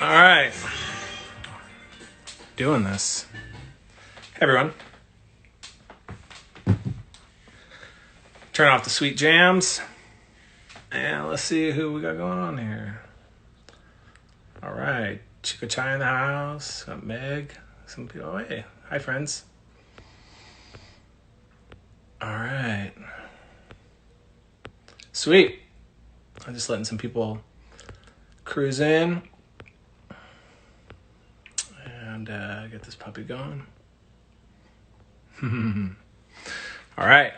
All right. Doing this. Hey, everyone. Turn off the sweet jams. And let's see who we got going on here. All right. Chica Chai in the house. Got Meg. Some people. Oh, hey. Hi, friends. All right. Sweet. I'm just letting some people cruise in. And get this puppy going. All right.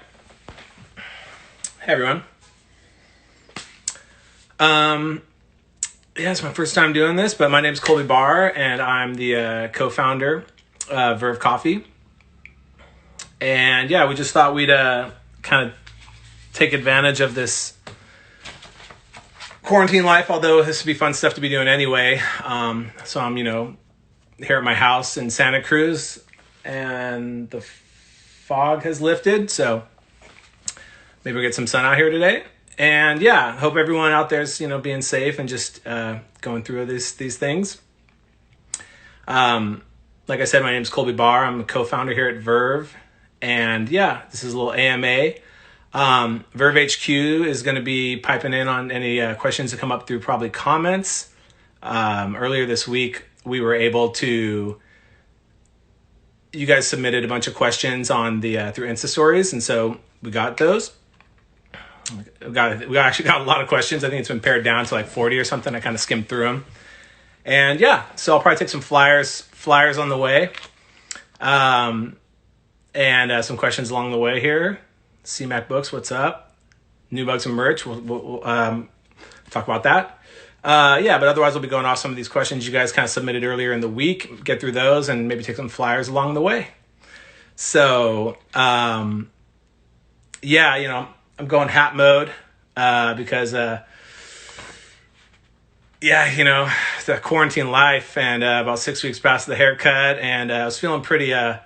Hey, everyone. Yeah, it's my first time doing this, but my name's Colby Barr, and I'm the co-founder of Verve Coffee. And yeah, we just thought we'd kind of take advantage of this quarantine life, although this would be fun stuff to be doing anyway. So I'm, here at my house in Santa Cruz, and the fog has lifted, so maybe we'll get some sun out here today. And yeah, hope everyone out there's, being safe and just going through these things. Like I said, my name's Colby Barr. I'm a co-founder here at Verve. And yeah, this is a little AMA. Verve HQ is going to be piping in on any questions that come up through probably comments. Earlier this week, we were able to, you guys submitted a bunch of questions on the through Insta stories. And so we got those. We actually got a lot of questions. I think it's been pared down to like 40 or something. I kind of skimmed through them. And yeah, so I'll probably take some flyers on the way. And some questions along the way here. CMAC Books, what's up? New bugs and merch. We'll talk about that. Yeah, but otherwise we'll be going off some of these questions you guys kind of submitted earlier in the week, get through those, and maybe take some flyers along the way. So, yeah, I'm going hat mode because, the quarantine life, and about 6 weeks past the haircut, and I was feeling kind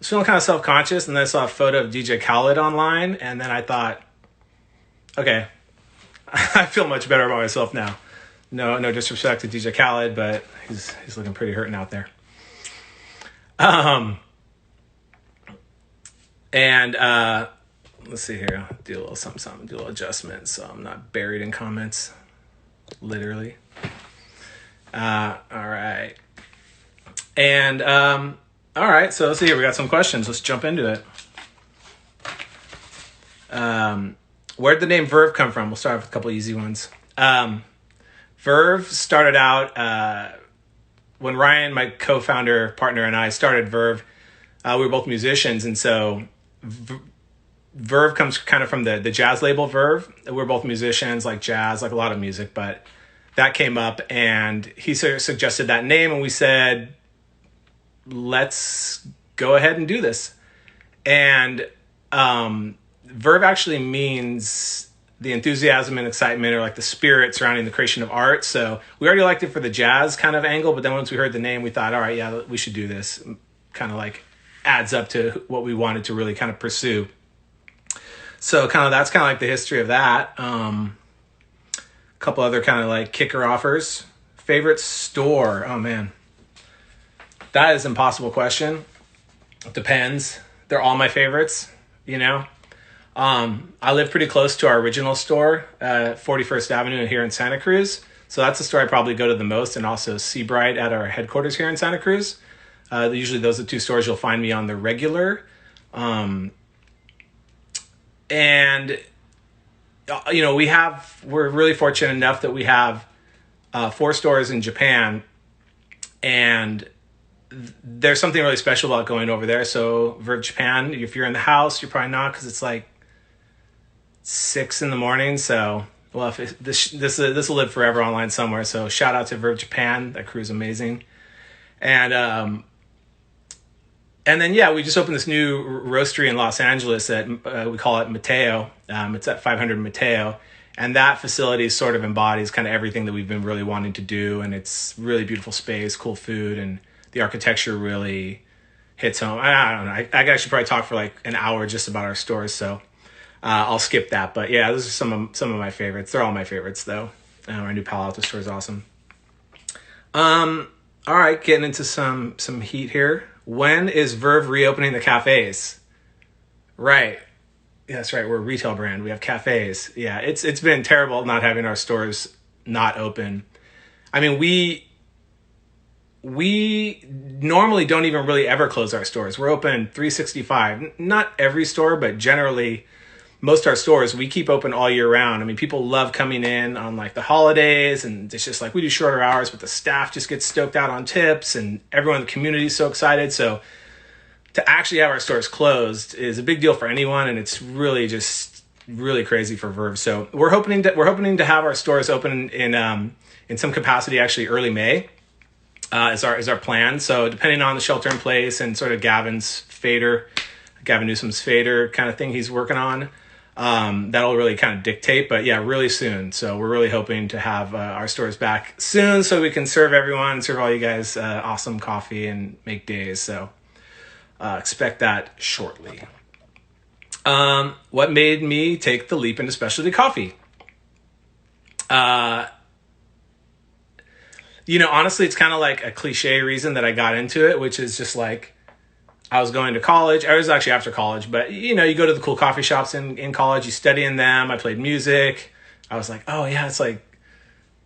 of self-conscious, and then I saw a photo of DJ Khaled online, and then I thought, okay, I feel much better about myself now. No disrespect to DJ Khaled, but he's looking pretty hurting out there. Let's see here. I'll do a little something, do a little adjustment so I'm not buried in comments, literally. All right. And all right, so let's see here. We got some questions. Let's jump into it. Where'd the name Verve come from? We'll start with a couple easy ones. Verve started out when Ryan, my co-founder, partner, and I started Verve. We were both musicians, and so Verve comes kind of from the jazz label Verve. We're both musicians, like jazz, like a lot of music, but that came up, and he suggested that name, and we said, let's go ahead and do this. And Verve actually means the enthusiasm and excitement, or like the spirit surrounding the creation of art. So we already liked it for the jazz kind of angle, but then once we heard the name, we thought, all right, yeah, we should do this. Kind of like adds up to what we wanted to really kind of pursue. So that's kind of like the history of that. A couple other kind of like kicker offers. Favorite store? Oh man, that is an impossible question. It depends. They're all my favorites, I live pretty close to our original store, 41st Avenue here in Santa Cruz. So that's the store I probably go to the most, and also Seabright at our headquarters here in Santa Cruz. Usually those are the two stores you'll find me on the regular. And we're really fortunate enough that we have 4 stores in Japan, and there's something really special about going over there. So Verve Japan, if you're in the house, you're probably not, because it's like 6 a.m. So, well, if this will live forever online somewhere. So shout out to Verve Japan. That crew's amazing. And then, yeah, we just opened this new roastery in Los Angeles that we call it Mateo. It's at 500 Mateo. And that facility sort of embodies kind of everything that we've been really wanting to do. And it's really beautiful space, cool food, and the architecture really hits home. I don't know. I actually probably talk for like an hour just about our stores. So I'll skip that. But yeah, those are some of my favorites. They're all my favorites, though. Our new Palo Alto store is awesome. All right, getting into some heat here. When is Verve reopening the cafes? Right. Yeah, that's right. We're a retail brand. We have cafes. Yeah, it's been terrible not having our stores not open. I mean, we normally don't even really ever close our stores. We're open 365. Not every store, but generally most of our stores, we keep open all year round. I mean, people love coming in on like the holidays, and it's just like we do shorter hours, but the staff just gets stoked out on tips, and everyone in the community is so excited. So to actually have our stores closed is a big deal for anyone, and it's really just really crazy for Verve. So we're hoping to have our stores open in some capacity actually early May. Is our plan. So depending on the shelter in place and sort of Gavin Newsom's fader kind of thing he's working on, that'll really kind of dictate. But yeah, really soon. So we're really hoping to have our stores back soon so we can serve everyone, serve all you guys awesome coffee and make days. So expect that shortly. What made me take the leap into specialty coffee? Honestly, it's kind of like a cliche reason that I got into it, which is just like I was going to college. I was actually after college, but you go to the cool coffee shops in college, you study in them. I played music. I was like, oh yeah, it's like,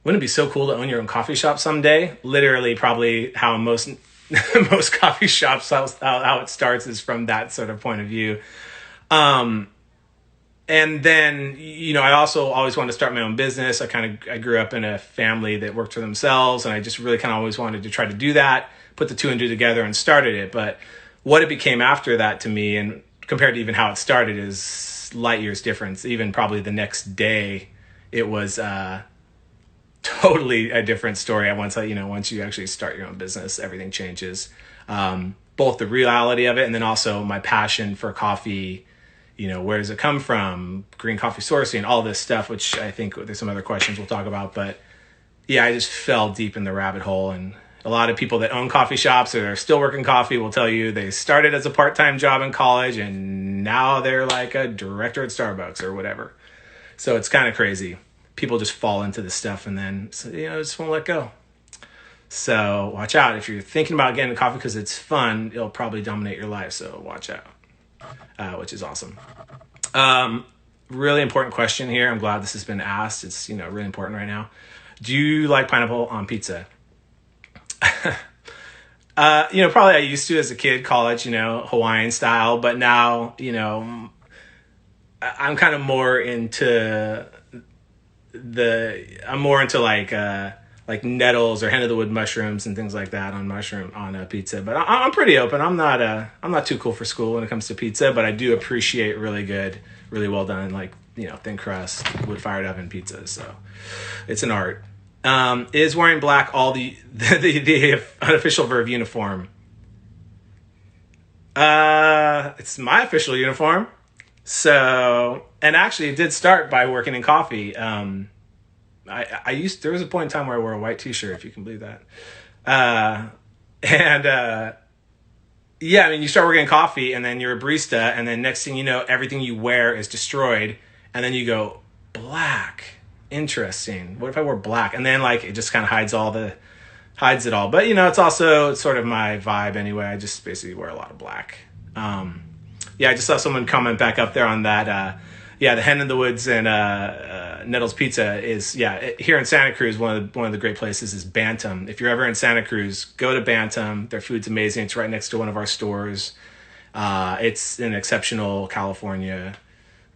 wouldn't it be so cool to own your own coffee shop someday? Literally, probably how most coffee shops, how it starts is from that sort of point of view. And then, I also always wanted to start my own business. I grew up in a family that worked for themselves, and I just really kind of always wanted to try to do that, put the two and two together and started it. But what it became after that to me, and compared to even how it started, is light years difference. Even probably the next day, it was totally a different story. Once you actually start your own business, everything changes. Both the reality of it and then also my passion for coffee. Where does it come from? Green coffee sourcing, all this stuff, which I think there's some other questions we'll talk about. But yeah, I just fell deep in the rabbit hole. And a lot of people that own coffee shops or are still working coffee will tell you they started as a part-time job in college and now they're like a director at Starbucks or whatever. So it's kind of crazy. People just fall into this stuff and then, just won't let go. So watch out. If you're thinking about getting coffee because it's fun, it'll probably dominate your life. So watch out. Which is awesome. Really important question here. I'm glad this has been asked. It's, really important right now. Do you like pineapple on pizza? Probably I used to as a kid, college, Hawaiian style, but now, I'm kind of more into like nettles or hen of the wood mushrooms and things like that on a pizza. But I'm pretty open. I'm not too cool for school when it comes to pizza, but I do appreciate really good, really well done, like, thin crust, wood fired oven pizza. So it's an art. Is wearing black all the unofficial Verve uniform? It's my official uniform. So, and actually it did start by working in coffee. There was a point in time where I wore a white t-shirt, if you can believe that. You start working in coffee and then you're a barista and then next thing you know, everything you wear is destroyed. And then you go, black, interesting. What if I wore black? And then it just kind of hides it all. But it's sort of my vibe anyway. I just basically wear a lot of black. I just saw someone comment back up there on that, the Hen in the Woods and Nettles Pizza is here in Santa Cruz. One of the great places is Bantam. If you're ever in Santa Cruz, go to Bantam. Their food's amazing. It's right next to one of our stores. It's an exceptional California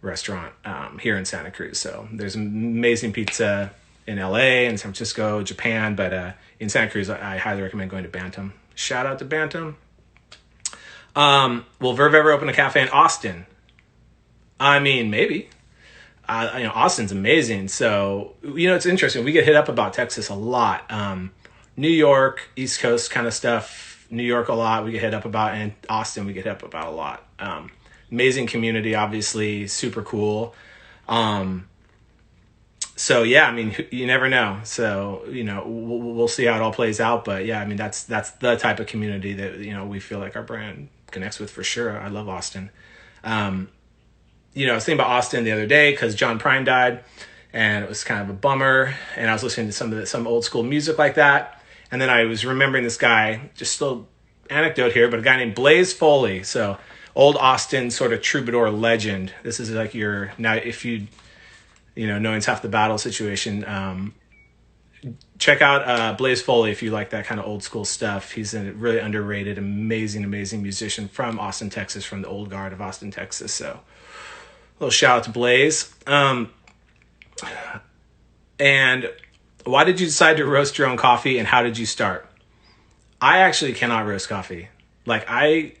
restaurant here in Santa Cruz. So there's amazing pizza in LA and San Francisco, Japan, but in Santa Cruz, I highly recommend going to Bantam. Shout out to Bantam. Will Verve ever open a cafe in Austin? I mean, maybe. Austin's amazing. So, it's interesting. We get hit up about Texas a lot. New York, East Coast kind of stuff. New York a lot we get hit up about. And Austin we get hit up about a lot. Amazing community, obviously. Super cool. So, you never know. So, we'll see how it all plays out. But, that's the type of community that, we feel like our brand connects with for sure. I love Austin. I was thinking about Austin the other day because John Prine died and it was kind of a bummer. And I was listening to some old school music like that. And then I was remembering this guy, just a little anecdote here, but a guy named Blaze Foley. So old Austin sort of troubadour legend. This is like your, now if knowing's half the battle situation. Check out Blaze Foley if you like that kind of old school stuff. He's a really underrated, amazing musician from Austin, Texas, from the old guard of Austin, Texas. So a little shout out to Blaze. And why did you decide to roast your own coffee, and how did you start? I actually cannot roast coffee. Like, I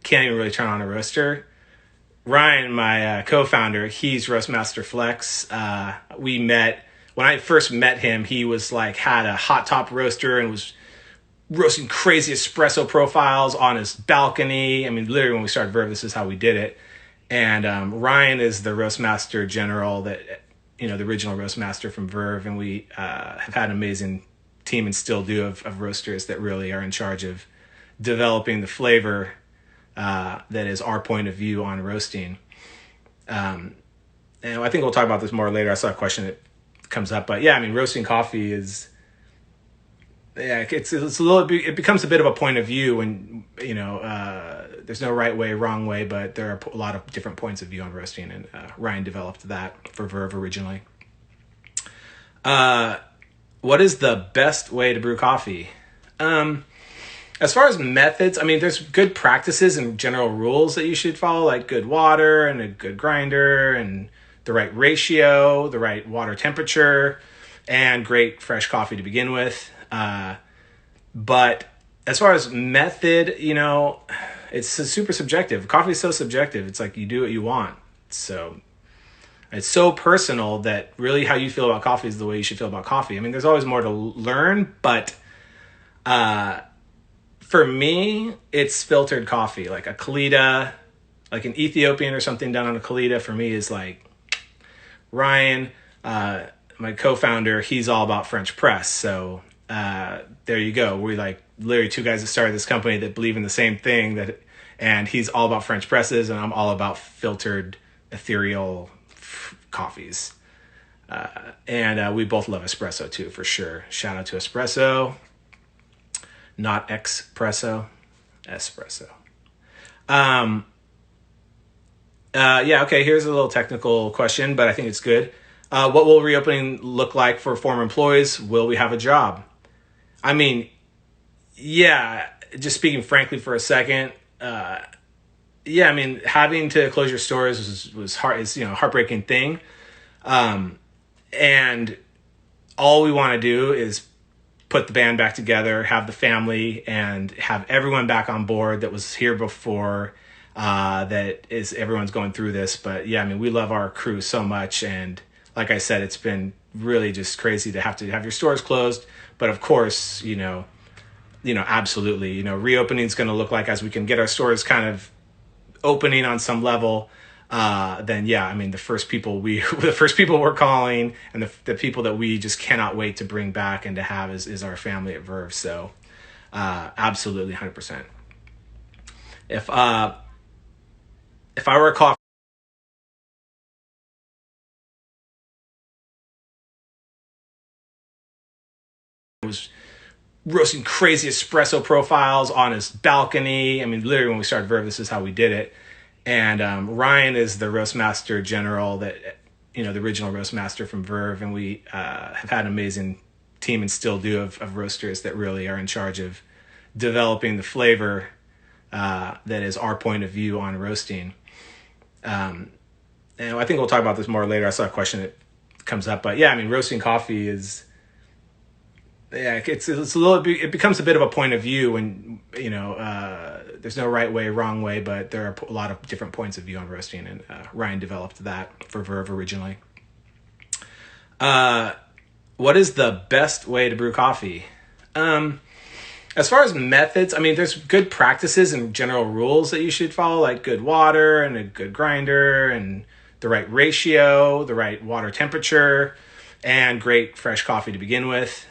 can't even really turn on a roaster. Ryan, my co-founder, he's Roastmaster Flex. We met, when I first met him, he was like, had a hot top roaster and was roasting crazy espresso profiles on his balcony. I mean, literally when we started Verve, this is how we did it. And Ryan is the Roastmaster General, that, the original Roastmaster from Verve. And we have had an amazing team and still do of roasters that really are in charge of developing the flavor that is our point of view on roasting. And I think we'll talk about this more later. I saw a question that comes up, but yeah, I mean, roasting coffee is, it's a little, it becomes a bit of a point of view when, there's no right way, wrong way, but there are a lot of different points of view on roasting. And Ryan developed that for Verve originally. What is the best way to brew coffee? As far as methods, I mean, there's good practices and general rules that you should follow, like good water and a good grinder and the right ratio, the right water temperature, and great fresh coffee to begin with. But as far as method, it's super subjective. Coffee is so subjective. It's like you do what you want. So it's so personal that really how you feel about coffee is the way you should feel about coffee. I mean, there's always more to learn, but for me, it's filtered coffee, like a Kalita, like an Ethiopian or something done on a Kalita. For me is like Ryan, my co-founder, he's all about French press. So there you go. We're like literally two guys that started this company that believe in the same thing, and he's all about French presses and I'm all about filtered ethereal coffees. And we both love espresso too, for sure. Shout out to espresso, not espresso, espresso. Okay, here's a little technical question, but I think it's good. What will reopening look like for former employees? Will we have a job? I mean, yeah, just speaking frankly for a second, I mean, having to close your stores was hard. It's, a heartbreaking thing. And all we want to do is put the band back together, have the family, and have everyone back on board that was here before, everyone's going through this. But yeah, I mean, we love our crew so much. And like I said, it's been really just crazy to have your stores closed. But of course, absolutely, reopening is going to look like, as we can get our stores kind of opening on some level, then yeah, I mean, the first people we're calling, and the people that we just cannot wait to bring back and to have is our family at Verve. So absolutely 100%. If I were a coffee was roasting crazy espresso profiles on his balcony. I mean, literally when we started Verve, this is how we did it. And Ryan is the Roastmaster General, that, the original Roastmaster from Verve. And we have had an amazing team and still do of roasters that really are in charge of developing the flavor that is our point of view on roasting. And I think we'll talk about this more later. I saw a question that comes up, but yeah, I mean, roasting coffee is, it's a little, it becomes a bit of a point of view when, there's no right way, wrong way, but there are a lot of different points of view on roasting. And Ryan developed that for Verve originally. What is the best way to brew coffee? As far as methods, I mean, there's good practices and general rules that you should follow, like good water and a good grinder and the right ratio, the right water temperature, and great fresh coffee to begin with.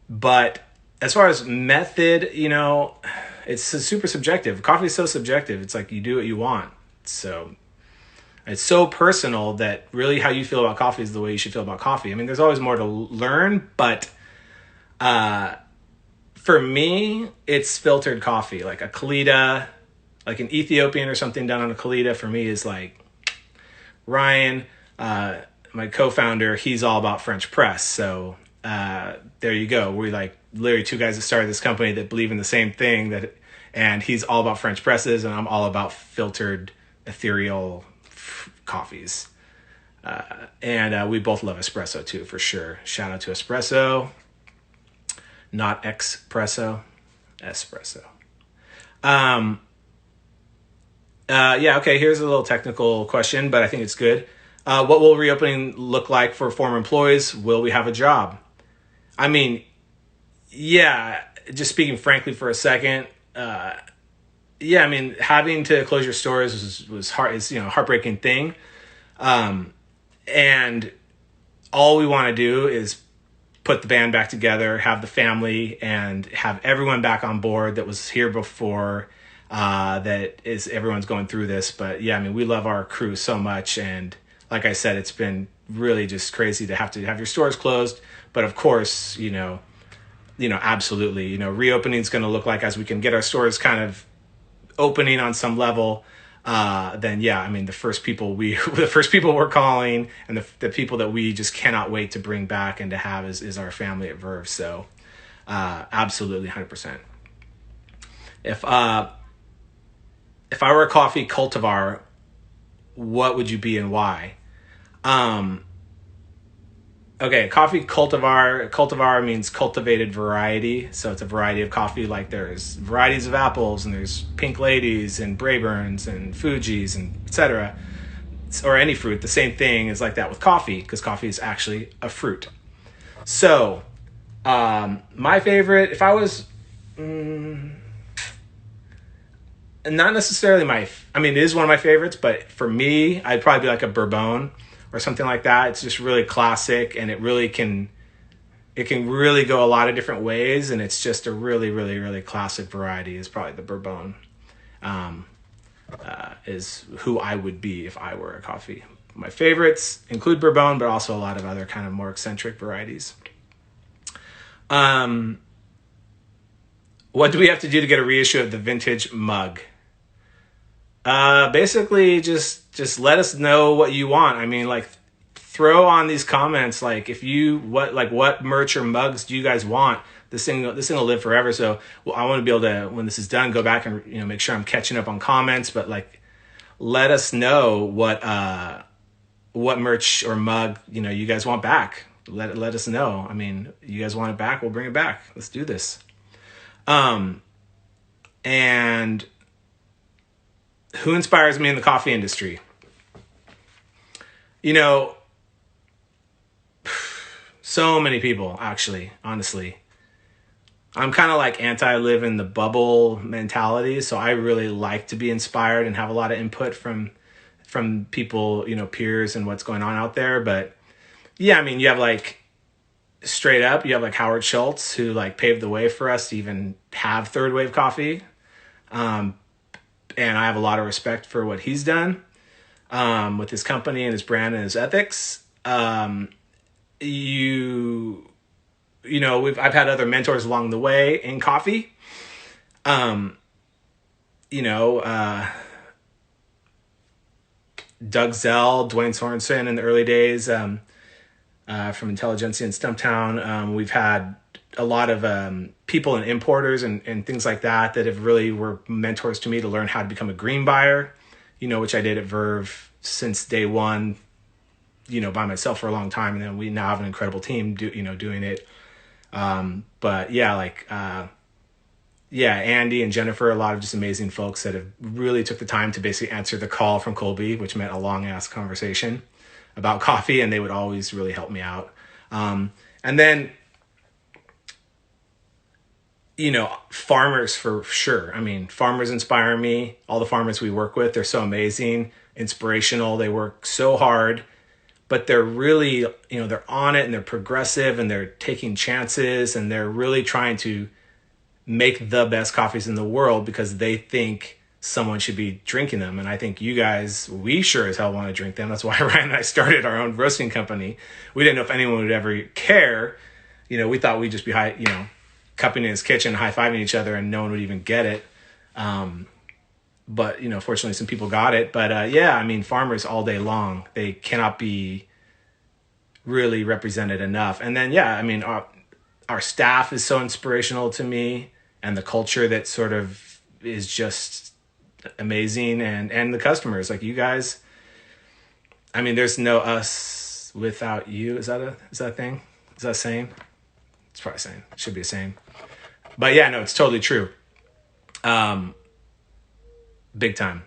But as far as method, it's super subjective. Coffee is so subjective. It's like you do what you want. So it's so personal that really how you feel about coffee is the way you should feel about coffee. I mean, there's always more to learn, but For me, it's filtered coffee, like a Kalita, like an Ethiopian or something done on a Kalita. For me is like Ryan, my co-founder, he's all about French press. So there you go. We're like literally two guys that started this company that believe in the same thing, and he's all about French presses and I'm all about filtered ethereal coffees. And we both love espresso too, for sure. Shout out to espresso, not espresso, espresso. Yeah, okay, here's a little technical question, but I think it's good. What will reopening look like for former employees? Will we have a job? I mean, yeah, just speaking frankly for a second, yeah, I mean, having to close your stores was hard. It's, a heartbreaking thing. And all we want to do is put the band back together, have the family, and have everyone back on board that was here before, everyone's going through this. But yeah, I mean, we love our crew so much. And like I said, it's been really just crazy to have your stores closed. But of course, absolutely, reopening is going to look like as we can get our stores kind of opening on some level, then yeah, I mean, the first people we're calling and the people that we just cannot wait to bring back and to have is our family at Verve. So absolutely 100%. If I were a coffee cultivar, what would you be and why? Okay, coffee cultivar. Cultivar means cultivated variety. So it's a variety of coffee. Like there's varieties of apples, and there's Pink Ladies, and Brayburns, and Fujis, and etc. Or any fruit. The same thing is like that with coffee, because coffee is actually a fruit. So, my favorite, if I was, not necessarily it is one of my favorites, but for me, I'd probably be like a Bourbon or something like that. It's just really classic, and it can really go a lot of different ways, and it's just a really, really, really classic variety is probably the Bourbon. Is who I would be if I were a coffee. My favorites include Bourbon, but also a lot of other kind of more eccentric varieties. What do we have to do to get a reissue of the vintage mug? Basically just let us know what you want. I mean, like, throw on these comments, like, what merch or mugs do you guys want? This thing will live forever. So I want to be able to, when this is done, go back and, make sure I'm catching up on comments, but like, let us know what merch or mug, you guys want back. Let us know. I mean, you guys want it back, we'll bring it back. Let's do this. And who inspires me in the coffee industry? So many people, actually, honestly. I'm kind of like anti-live in the bubble mentality, so I really like to be inspired and have a lot of input from people, peers and what's going on out there. But yeah, I mean, you have like straight up, you have like Howard Schultz, who like paved the way for us to even have third wave coffee. And I have a lot of respect for what he's done with his company and his brand and his ethics. I've had other mentors along the way in coffee. Doug Zell, Dwayne Sorensen in the early days from Intelligentsia and Stumptown. We've had a lot of people and importers and things like that have really were mentors to me to learn how to become a green buyer, which I did at Verve since day one, by myself for a long time. And then we now have an incredible team doing it. But yeah, Andy and Jennifer, a lot of just amazing folks that have really took the time to basically answer the call from Colby, which meant a long ass conversation about coffee. And they would always really help me out. And then, farmers for sure. I mean, farmers inspire me. All the farmers we work with, they're so amazing, inspirational. They work so hard, but they're really, they're on it and they're progressive and they're taking chances and they're really trying to make the best coffees in the world because they think someone should be drinking them. And I think you guys, we sure as hell want to drink them. That's why Ryan and I started our own roasting company. We didn't know if anyone would ever care, we thought we'd just be cupping in his kitchen, high-fiving each other, and no one would even get it. But, fortunately some people got it. But farmers all day long, they cannot be really represented enough. And then, our staff is so inspirational to me, and the culture that sort of is just amazing. And the customers, like you guys, there's no us without you. Is that a thing? Is that a saying? It's probably a saying. It should be a saying. But yeah, no, it's totally true. Big time.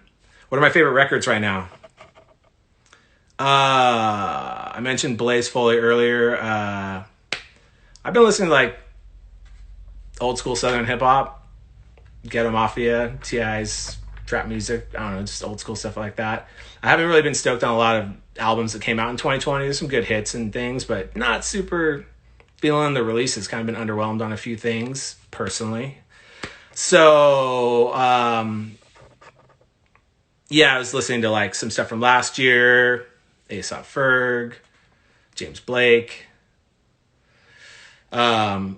What are my favorite records right now? I mentioned Blaze Foley earlier. I've been listening to like old school Southern hip hop, Ghetto Mafia, T.I.'s trap music. I don't know, just old school stuff like that. I haven't really been stoked on a lot of albums that came out in 2020. There's some good hits and things, but not super feeling the releases. Kind of been underwhelmed on a few things personally. So, I was listening to like some stuff from last year, A$AP Ferg, James Blake. Her.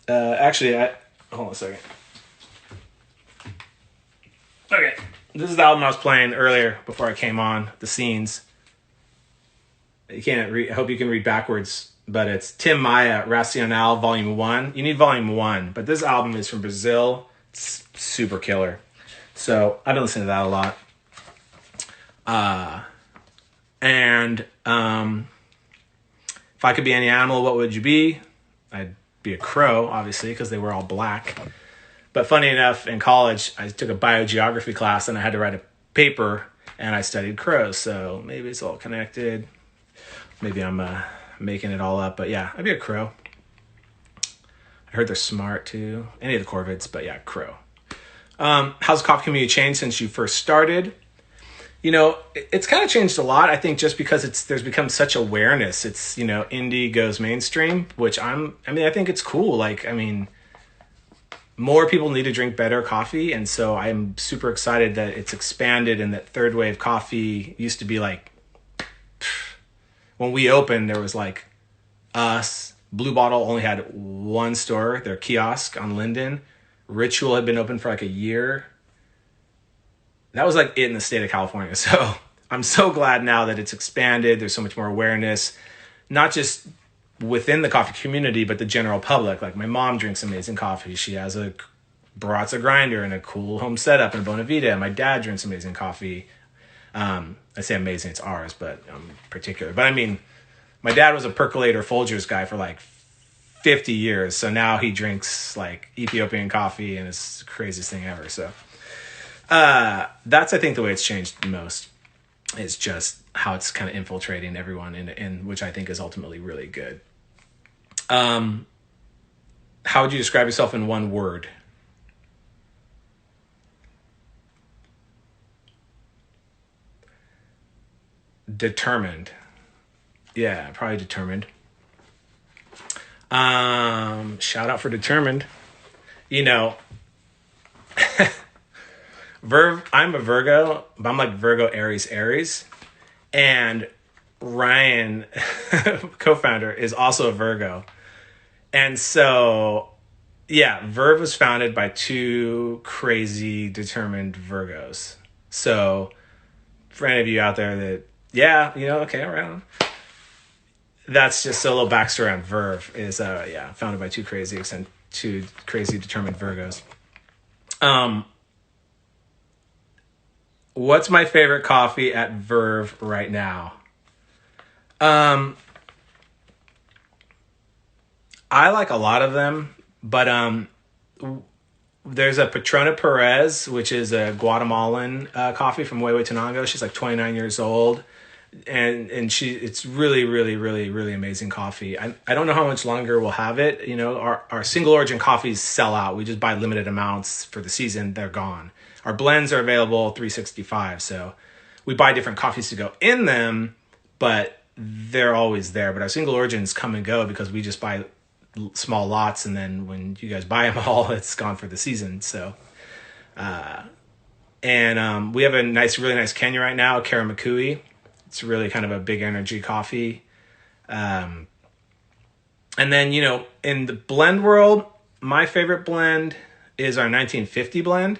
Hold on a second. Okay, this is the album I was playing earlier before I came on, The Scenes. You can't read. I hope you can read backwards, but it's Tim Maia, Racional, Volume 1. You need Volume 1, but this album is from Brazil. It's super killer. So I've been listening to that a lot. If I could be any animal, what would you be? I'd be a crow, obviously, because they were all black. But funny enough, in college, I took a biogeography class and I had to write a paper, and I studied crows. So maybe it's all connected. Maybe I'm making it all up. But yeah, I'd be a crow. I heard they're smart too. Any of the corvids, but yeah, crow. How's the coffee community changed since you first started? It's kind of changed a lot. I think just because there's become such awareness. It's, indie goes mainstream, which I think it's cool. More people need to drink better coffee. And so I'm super excited that it's expanded, and that third wave coffee used to be like, when we opened, there was like us. Blue Bottle only had one store, their kiosk on Linden. Ritual had been open for like a year. That was like it in the state of California. So I'm so glad now that it's expanded. There's so much more awareness, not just within the coffee community, but the general public. Like my mom drinks amazing coffee. She has a Baratza grinder and a cool home setup and a Bona Vita. My dad drinks amazing coffee. I say amazing, it's ours, but particular. But my dad was a percolator Folgers guy for like 50 years. So now he drinks like Ethiopian coffee, and it's the craziest thing ever. So that's, I think, the way it's changed the most. It's just how it's kind of infiltrating everyone, in which I think is ultimately really good. How would you describe yourself in one word? Determined. Yeah, probably determined. Shout out for determined. Verve, I'm a Virgo, but I'm like Virgo, Aries. And Ryan, co-founder, is also a Virgo. And so, yeah, Verve was founded by two crazy, determined Virgos. So, for any of you out there that, okay, all right. That's just a little backstory on Verve. Is founded by two crazy determined Virgos. What's my favorite coffee at Verve right now? I like a lot of them, but there's a Patrona Perez, which is a Guatemalan coffee from Huehuetenango. She's like 29 years old. And it's really, really, really, really amazing coffee. I don't know how much longer we'll have it. Our single origin coffees sell out. We just buy limited amounts for the season. They're gone. Our blends are available 365. So we buy different coffees to go in them, but they're always there. But our single origins come and go because we just buy small lots. And then when you guys buy them all, it's gone for the season. So, we have a really nice Kenya right now, Karamakui. It's really kind of a big energy coffee. And then, in the blend world, my favorite blend is our 1950 blend.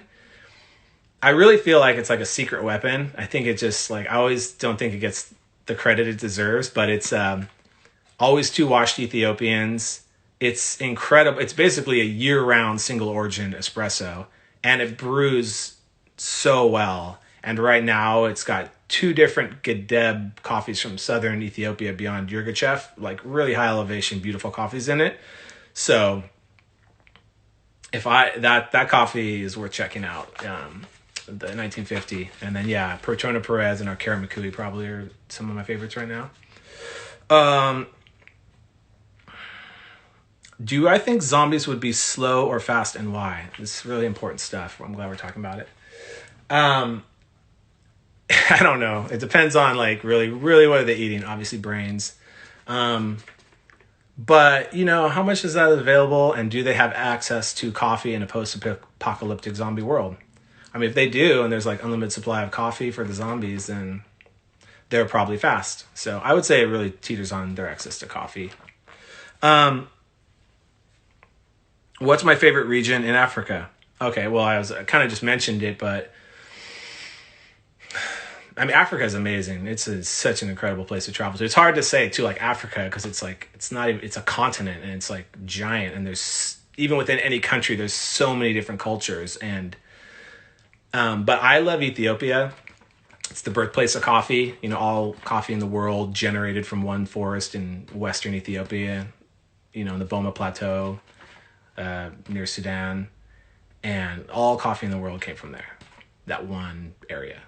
I really feel like it's like a secret weapon. I think it just I always don't think it gets the credit it deserves, but it's always two washed Ethiopians. It's incredible. It's basically a year-round single origin espresso, and it brews so well. And right now it's got two different Gedeb coffees from southern Ethiopia beyond Yirgacheffe, like really high elevation, beautiful coffees in it. So if that coffee is worth checking out. The 1950, and then Protona Perez and our Kara Makui probably are some of my favorites right now. Do I think zombies would be slow or fast, and why? This is really important stuff. I'm glad we're talking about it. I don't know. It depends on really, really what are they eating? Obviously brains. But how much is that available, and do they have access to coffee in a post-apocalyptic zombie world? I mean, if they do, and there's unlimited supply of coffee for the zombies, then they're probably fast. So I would say it really teeters on their access to coffee. What's my favorite region in Africa? Okay, well, I kind of just mentioned it, but I mean, Africa is amazing. It's such an incredible place to travel to. It's hard to say too, Africa, because it's not even, it's a continent, and it's giant, and there's, even within any country, there's so many different cultures. And but I love Ethiopia. It's the birthplace of coffee. All coffee in the world generated from one forest in western Ethiopia, in the Boma Plateau, near Sudan. And all coffee in the world came from there, that one area.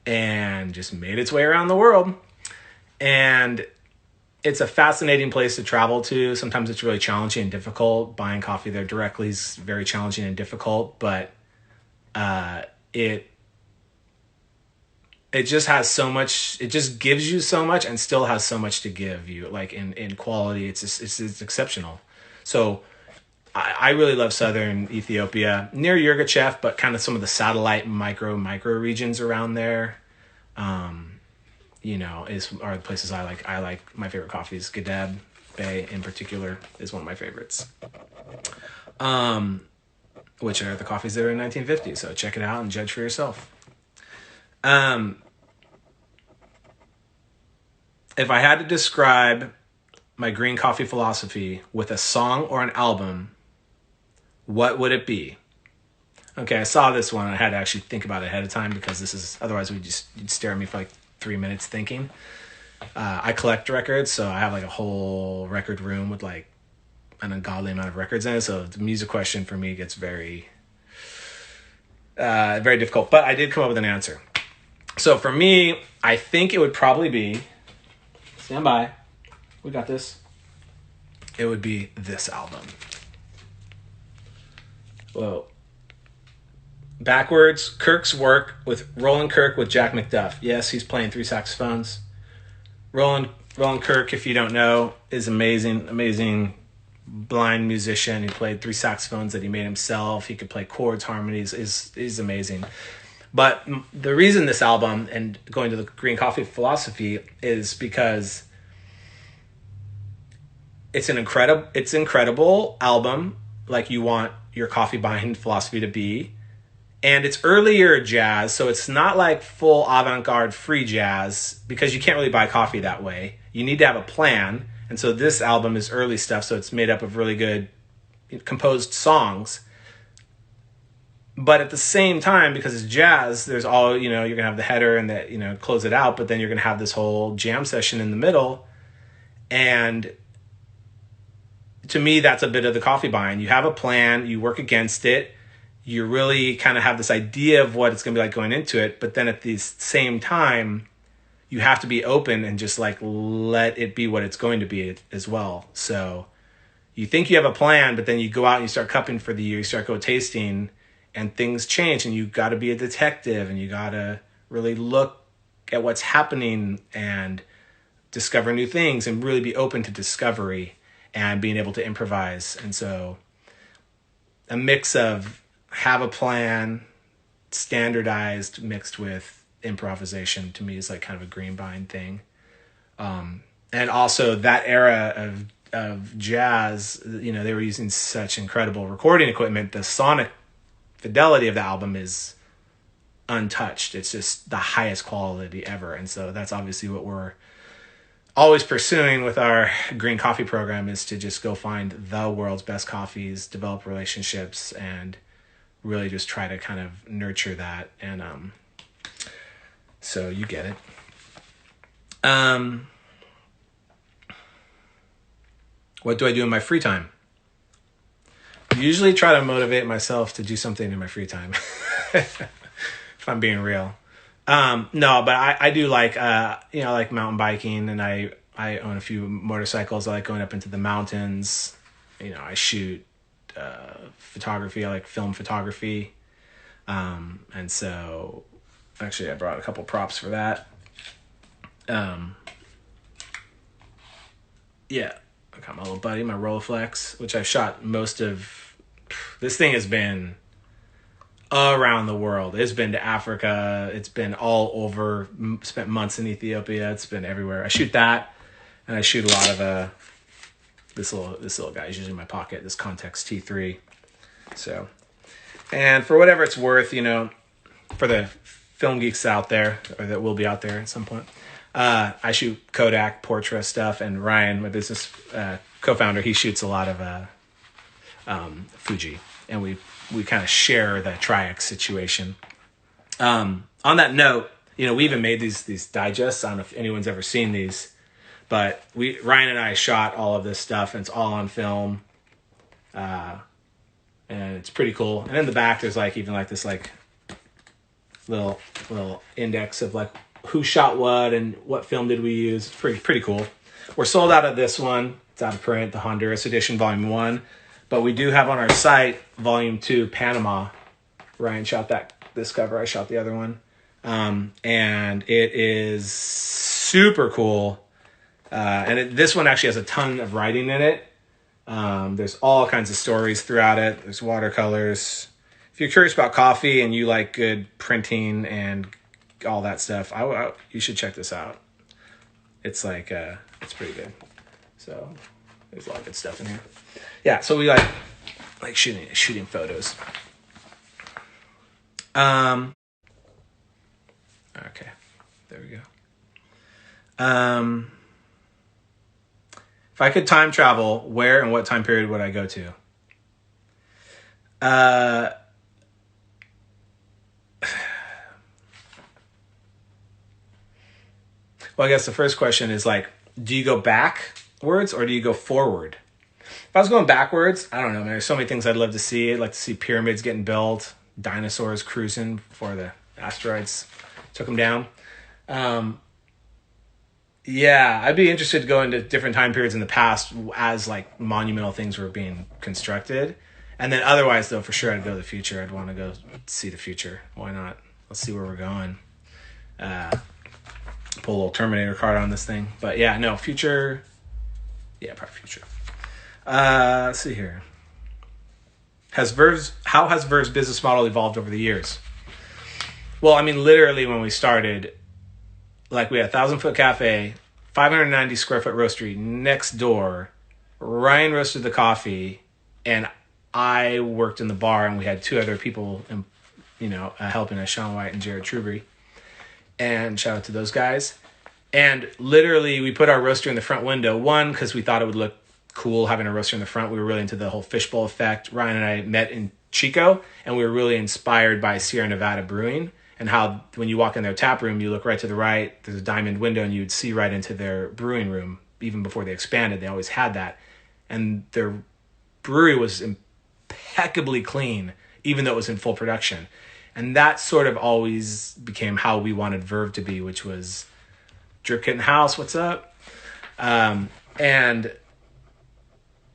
And just made its way around the world. And it's a fascinating place to travel to. Sometimes it's really challenging and difficult. Buying coffee there directly is very challenging and difficult, but it just has so much, it just gives you so much and still has so much to give you, in quality. It's exceptional. So I really love southern Ethiopia, near Yirgacheffe, but kind of some of the satellite micro regions around there, are the places I like. I like my favorite coffees. Gedeb Bay in particular is one of my favorites. Which are the coffees that are in 1950. So check it out and judge for yourself. If I had to describe my green coffee philosophy with a song or an album, what would it be? Okay, I saw this one. I had to actually think about it ahead of time, because otherwise you'd stare at me for 3 minutes thinking. I collect records, so I have a whole record room with an ungodly amount of records in it. So the music question for me gets very, very difficult. But I did come up with an answer. So for me, I think it would probably be, stand by, we got this. It would be this album. Whoa. Backwards, Kirk's work with Roland Kirk with Jack McDuff. Yes, he's playing 3 saxophones. Roland Kirk, if you don't know, is amazing blind musician. He played 3 saxophones that he made himself. He could play chords, harmonies. Is amazing. But the reason this album, and going to the green coffee philosophy, is because it's an incredible album, like you want your coffee buying philosophy to be. And it's earlier jazz, so it's not full avant-garde free jazz, because you can't really buy coffee that way. You need to have a plan. And so this album is early stuff, so it's made up of really good composed songs. But at the same time, because it's jazz, there's all, you're going to have the header and the, close it out, but then you're going to have this whole jam session in the middle. And to me, that's a bit of the coffee buying. You have a plan, you work against it, you really kind of have this idea of what it's going to be like going into it, but then at the same time, you have to be open and just let it be what it's going to be as well. So you think you have a plan, but then you go out and you start cupping for the year, you start go tasting, and things change, and you got to be a detective, and you got to really look at what's happening and discover new things and really be open to discovery and being able to improvise. And so a mix of have a plan, standardized, mixed with improvisation, to me is kind of a green buying thing. And also that era of jazz, you know, they were using such incredible recording equipment. The sonic fidelity of the album is untouched. It's just the highest quality ever. And so that's obviously what we're always pursuing with our green coffee program, is to just go find the world's best coffees, develop relationships, and really just try to kind of nurture that. And so you get it. What do I do in my free time? Usually try to motivate myself to do something in my free time. If I'm being real. No, but I do like, you know, like mountain biking, and I own a few motorcycles. I like going up into the mountains. You know, I shoot photography. I like film photography. And so actually I brought a couple props for that. Yeah, I got my little buddy, my Rolleiflex, which I've shot most of. This thing has been around the world. It's been to Africa. It's been all over. Spent months in Ethiopia. It's been everywhere. I shoot that, and I shoot a lot of this little guy is usually in my pocket. This Context T3. So, and for whatever it's worth, you know, for the film geeks out there, or that will be out there at some point, I shoot Kodak, Portra stuff, and Ryan, my business co-founder, he shoots a lot of Fuji, and we kind of share the Tri-X situation. On that note, you know, we even made these digests. I don't know if anyone's ever seen these, but Ryan and I shot all of this stuff, and it's all on film, and it's pretty cool. And in the back, there's like even like this like little index of like who shot what and what film did we use. It's pretty cool. We're sold out of this one. It's out of print, the Honduras edition, Volume 1. But we do have on our site Volume 2, Panama. Ryan shot this cover. I shot the other one. And it is super cool. And this one actually has a ton of writing in it. There's all kinds of stories throughout it. There's watercolors. If you're curious about coffee and you like good printing and all that stuff, you should check this out. It's like, it's pretty good. So there's a lot of good stuff in here. Yeah, so we like shooting photos. Okay, there we go. If I could time travel, where and what time period would I go to? Well, I guess the first question is like, do you go backwards or do you go forward? If I was going backwards, I don't know, man. There's so many things I'd love to see. I'd like to see pyramids getting built, dinosaurs cruising before the asteroids took them down. Yeah, I'd be interested to go into different time periods in the past as like monumental things were being constructed. And then otherwise, though, for sure, I'd go to the future. I'd want to go see the future. Why not? Let's see where we're going. Pull a little Terminator card on this thing. But yeah, no, future. Yeah, probably future. Let's see here. How has Verve's business model evolved over the years? Well, I mean, literally when we started, like we had a 1,000-foot cafe, 590 square foot roastery next door. Ryan roasted the coffee, and I worked in the bar, and we had two other people, helping us, Sean White and Jared Trubery. And shout out to those guys. And literally, we put our roaster in the front window. One, because we thought it would look cool having a roaster in the front. We were really into the whole Fishbowl Effect. Ryan and I met in Chico, and we were really inspired by Sierra Nevada brewing, and how when you walk in their tap room, you look right to the right, there's a diamond window, and you'd see right into their brewing room. Even before they expanded, they always had that. And their brewery was impeccably clean, even though it was in full production. And that sort of always became how we wanted Verve to be, which was drip kit in the house, what's up? And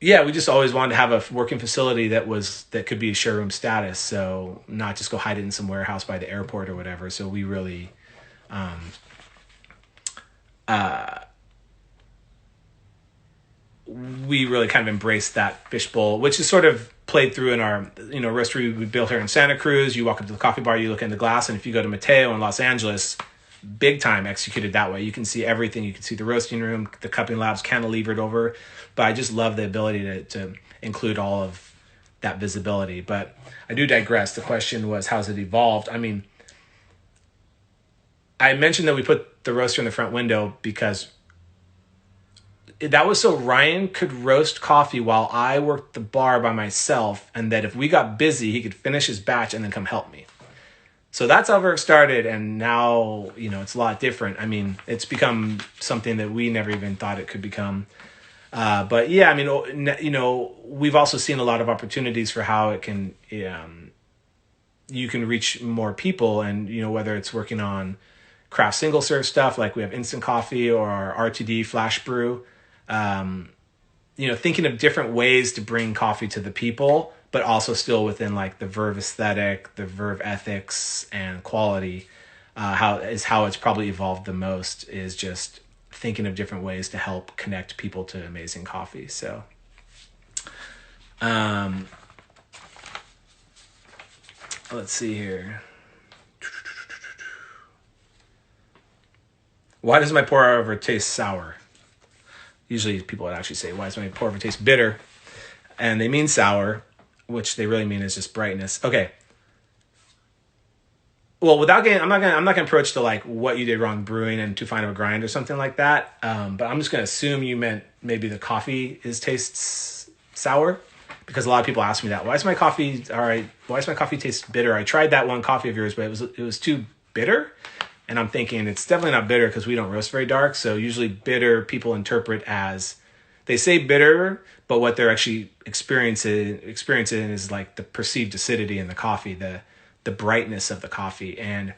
yeah, we just always wanted to have a working facility that could be showroom status. So not just go hide it in some warehouse by the airport or whatever. So we really, kind of embraced that fishbowl, which is sort of played through in our, roastery we built here in Santa Cruz. You walk up to the coffee bar, you look in the glass, and if you go to Mateo in Los Angeles, big time executed that way. You can see everything. You can see the roasting room, the cupping labs cantilevered over. But I just love the ability to include all of that visibility. But I do digress. The question was, how's it evolved? I mean, I mentioned that we put the roaster in the front window because that was so Ryan could roast coffee while I worked the bar by myself, and that if we got busy, he could finish his batch and then come help me. So that's how Verve started, and now, it's a lot different. I mean, it's become something that we never even thought it could become. But yeah, I mean, we've also seen a lot of opportunities for how it can, you can reach more people, and, whether it's working on craft single serve stuff, like we have instant coffee or our RTD flash brew, thinking of different ways to bring coffee to the people, but also still within like the Verve aesthetic, the Verve ethics and quality, how it's probably evolved the most, is just thinking of different ways to help connect people to amazing coffee. So, let's see here. Why does my pour over taste sour? Usually people would actually say, why does my pour over taste bitter? And they mean sour, which they really mean is just brightness. Okay. Well, without getting, I'm not gonna approach to like what you did wrong brewing and too fine of a grind or something like that. But I'm just gonna assume you meant maybe the coffee tastes sour, because a lot of people ask me that. Why does my coffee taste bitter? I tried that one coffee of yours, but it was too bitter. And I'm thinking it's definitely not bitter because we don't roast very dark. So usually bitter people interpret as, they say bitter, but what they're actually experiencing is like the perceived acidity in the coffee, the brightness of the coffee. And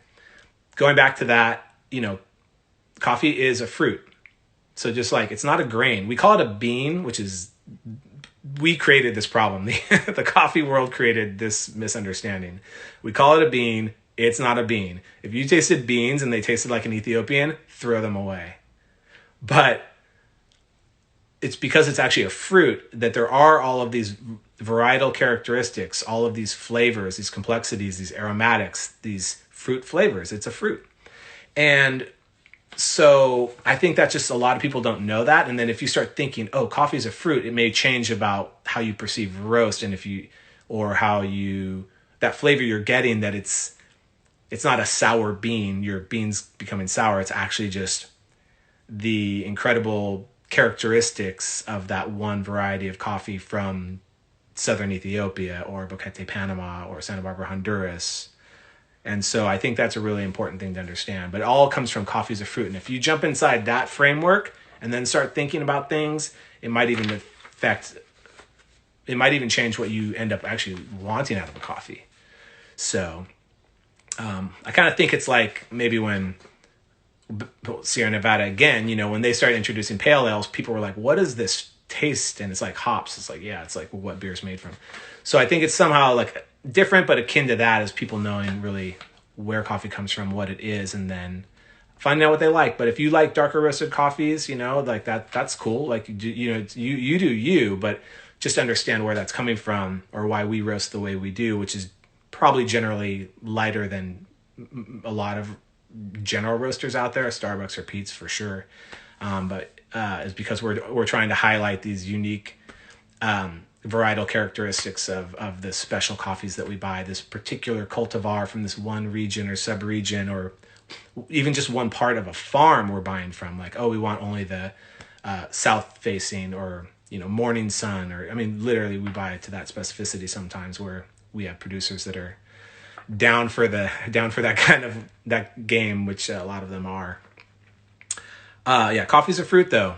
going back to that, coffee is a fruit. So just like, it's not a grain. We call it a bean, we created this problem. The coffee world created this misunderstanding. We call it a bean. It's not a bean. If you tasted beans and they tasted like an Ethiopian, throw them away. But it's because it's actually a fruit that there are all of these varietal characteristics, all of these flavors, these complexities, these aromatics, these fruit flavors. It's a fruit. And so I think that just a lot of people don't know that. And then if you start thinking, oh, coffee is a fruit, it may change about how you perceive roast, and that flavor you're getting, that it's not a sour bean, your bean's becoming sour. It's actually just the incredible characteristics of that one variety of coffee from southern Ethiopia or Boquete, Panama, or Santa Barbara, Honduras. And so I think that's a really important thing to understand. But it all comes from coffee as a fruit. And if you jump inside that framework and then start thinking about things, it might even change what you end up actually wanting out of a coffee. So I kind of think it's like maybe when Sierra Nevada, again, when they started introducing pale ales, people were like, what is this taste? And it's like hops. It's like, yeah, it's like what beer's made from. So I think it's somehow like different, but akin to that, as people knowing really where coffee comes from, what it is, and then finding out what they like. But if you like darker roasted coffees, like that's cool. Like, you do you, but just understand where that's coming from, or why we roast the way we do, which is probably generally lighter than a lot of general roasters out there, Starbucks or Pete's for sure. But is because we're trying to highlight these unique varietal characteristics of the special coffees that we buy, this particular cultivar from this one region or sub-region, or even just one part of a farm we're buying from. Like, oh, we want only the south facing, or morning sun, or literally we buy it to that specificity sometimes, where we have producers that are down for that kind of that game, which a lot of them are. Coffee's a fruit though.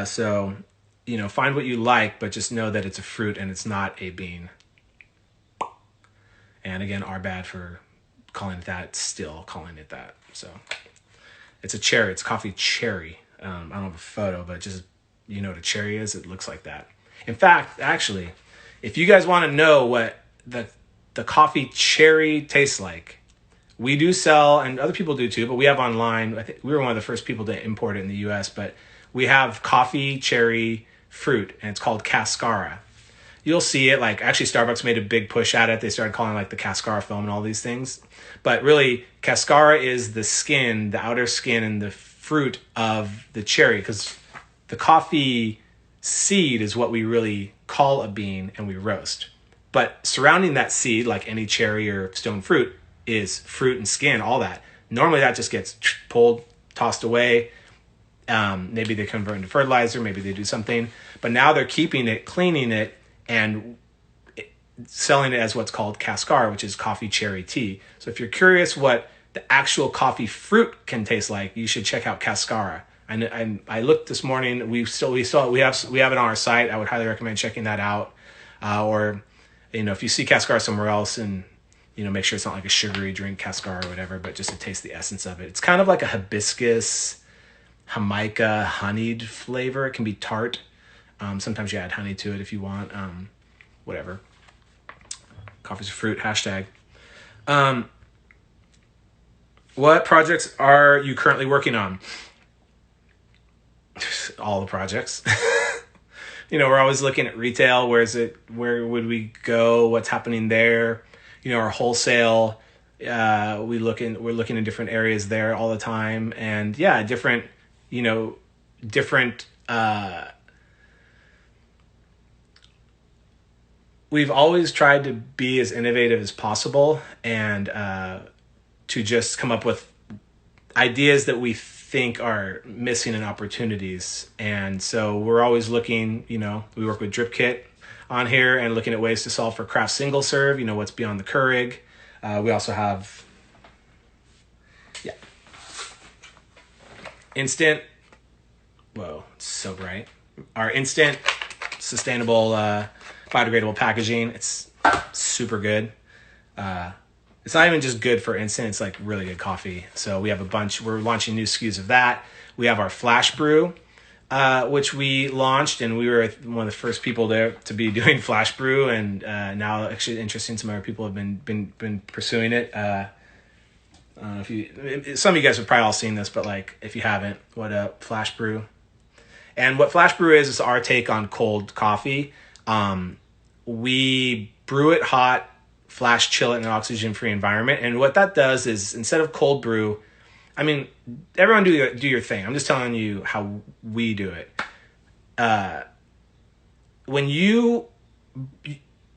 So find what you like, but just know that it's a fruit and it's not a bean. And again, our bad for calling it that, still calling it that. So it's a cherry. It's coffee cherry. I don't have a photo, but just, what a cherry is. It looks like that. In fact, actually, if you guys want to know what the coffee cherry tastes like, we do sell, and other people do too, but we have online. I think we were one of the first people to import it in the US, but we have coffee cherry fruit, and it's called cascara. you'll see it. Like actually Starbucks made a big push at it. They started calling like the Cascara foam and all these things. But really Cascara is the skin, the outer skin and the fruit of the cherry, because the coffee seed is what we really call a bean and we roast. But surrounding that seed, like any cherry or stone fruit, is fruit and skin, all that. Normally that just gets pulled, tossed away. Maybe they convert into fertilizer, maybe they do something. But now they're keeping it, cleaning it, and selling it as what's called Cascara, which is coffee cherry tea. So if you're curious what the actual coffee fruit can taste like, you should check out Cascara. I looked this morning. We have it on our site. I would highly recommend checking that out. Or if you see Cascara somewhere else, and make sure it's not like a sugary drink, Cascara or whatever, but just to taste the essence of it. It's kind of like a hibiscus, Jamaica, honeyed flavor. It can be tart. Sometimes you add honey to it if you want. Whatever. Coffee's a fruit, hashtag. What projects are you currently working on? All the projects. We're always looking at retail. Where would we go? What's happening there? Our wholesale, we're looking in different areas there all the time. And yeah, different, we've always tried to be as innovative as possible and to just come up with ideas that we think are missing in opportunities. And so we're always looking, we work with Drip Kit on here and looking at ways to solve for craft single serve, what's beyond the Keurig. We also have, instant, whoa, it's so bright. Our instant sustainable biodegradable packaging. It's super good. It's not even just good for instant, it's like really good coffee. So we have we're launching new SKUs of that. We have our Flash Brew, which we launched, and we were one of the first people to be doing Flash Brew, and now actually interesting, some other people have been pursuing it. I don't know if some of you guys have probably all seen this, but like if you haven't, what up, Flash Brew. And what Flash Brew is our take on cold coffee. We brew it hot, flash chill it in an oxygen-free environment. And what that does is, instead of cold brew, everyone do your thing. I'm just telling you how we do it.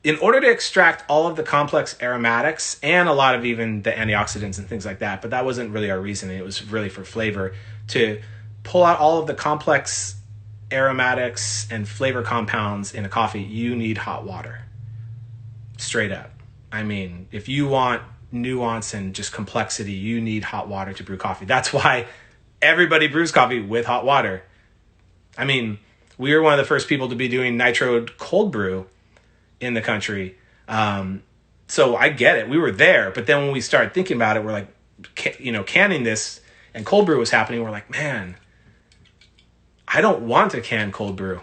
In order to extract all of the complex aromatics and a lot of even the antioxidants and things like that, but that wasn't really our reasoning. It was really for flavor. To pull out all of the complex aromatics and flavor compounds in a coffee, you need hot water. Straight up. If you want nuance and just complexity, you need hot water to brew coffee. That's why everybody brews coffee with hot water. We were one of the first people to be doing nitroed cold brew in the country. So I get it. We were there. But then when we started thinking about it, we're like, canning this, and cold brew was happening. We're like, man, I don't want to can cold brew.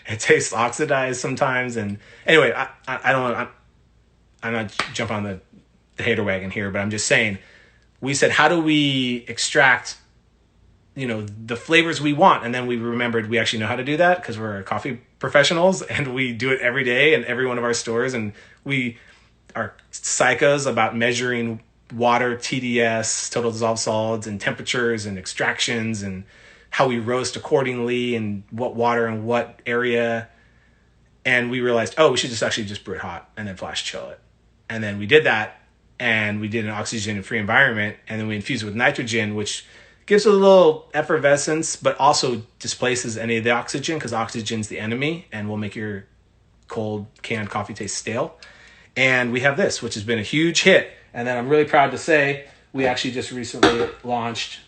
It tastes oxidized sometimes. And anyway, I'm not jumping on the hater wagon here, but I'm just saying, we said, how do we extract, the flavors we want? And then we remembered we actually know how to do that because we're coffee professionals and we do it every day in every one of our stores. And we are psychos about measuring water, TDS, total dissolved solids, and temperatures and extractions, and how we roast accordingly, and what water and what area. And we realized, we should just brew it hot and then flash chill it. And then we did that, and we did an oxygen-free environment, and then we infused it with nitrogen, which gives it a little effervescence, but also displaces any of the oxygen, because oxygen's the enemy and will make your cold canned coffee taste stale. And we have this, which has been a huge hit. And then I'm really proud to say we actually just recently launched